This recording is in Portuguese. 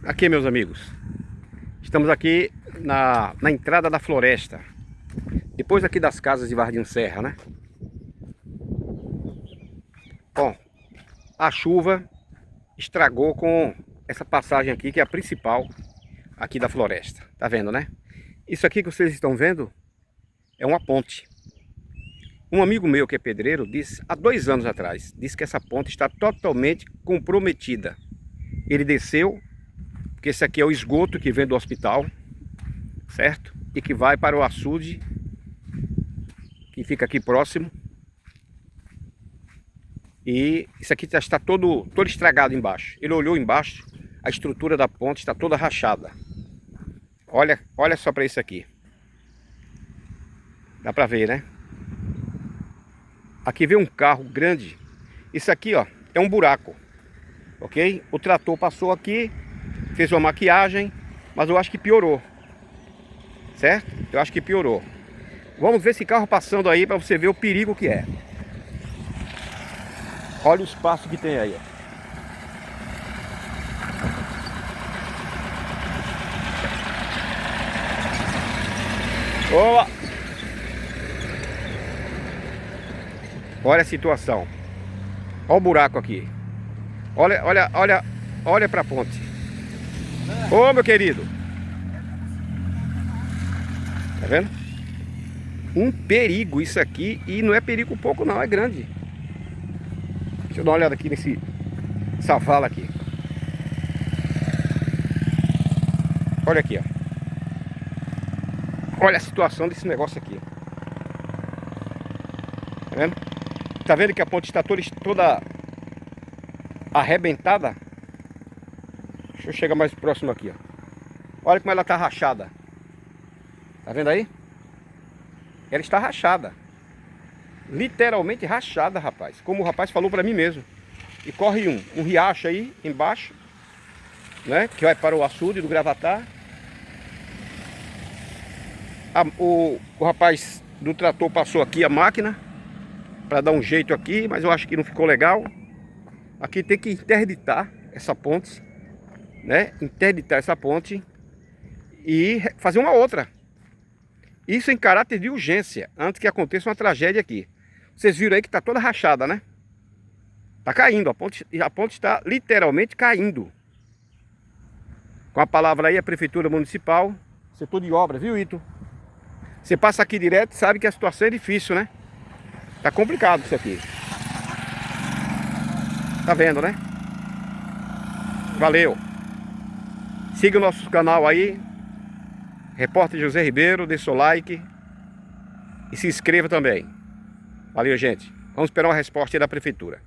Aqui, meus amigos, estamos aqui na entrada da floresta, depois aqui das casas de Vardim Serra, né? Bom, a chuva estragou com essa passagem aqui, que é a principal aqui da floresta. Tá vendo, né? Isso aqui que vocês estão vendo é uma ponte. Um amigo meu que é pedreiro disse, há 2 anos atrás, disse que essa ponte está totalmente comprometida. Ele desceu, porque esse aqui é o esgoto que vem do hospital, certo? E que vai para o açude, que fica aqui próximo. E isso aqui já está todo estragado embaixo. Ele olhou embaixo, a estrutura da ponte está toda rachada. Olha só para isso aqui. Dá para ver, né? Aqui vem um carro grande. Isso aqui, ó, é um buraco, ok? O trator passou aqui, fez uma maquiagem, mas eu acho que piorou, certo? Eu acho que piorou. Vamos ver esse carro passando aí para você ver o perigo que é. Olha o espaço que tem aí, ó. Opa! Olha a situação. Olha o buraco aqui. Olha para a ponte. Ô, meu querido. Tá vendo? Um perigo isso aqui. E não é perigo pouco não, é grande. Deixa eu dar uma olhada aqui nessa vala aqui. Olha aqui, ó. Olha a situação desse negócio aqui. Tá vendo? Tá vendo que a ponte está toda arrebentada? Deixa eu chegar mais próximo aqui, ó. Olha como ela tá rachada. Tá vendo aí? Ela está rachada. Literalmente rachada, rapaz. Como o rapaz falou pra mim mesmo. E corre um riacho aí embaixo, né? Que vai para o açude do Gravatar. O rapaz do trator passou aqui a máquina para dar um jeito aqui, mas eu acho que não ficou legal. Aqui tem que interditar essa ponte, né? Interditar essa ponte e fazer uma outra. Isso em caráter de urgência, antes que aconteça uma tragédia aqui. Vocês viram aí que está toda rachada, né? Está caindo, a ponte está literalmente caindo. Com a palavra aí, a Prefeitura Municipal, setor de obras, viu, Ito? Você passa aqui direto e sabe que a situação é difícil, né? Tá complicado isso aqui. Tá vendo, né? Valeu. Siga o nosso canal aí. Repórter José Ribeiro, dê seu like. E se inscreva também. Valeu, gente. Vamos esperar uma resposta aí da Prefeitura.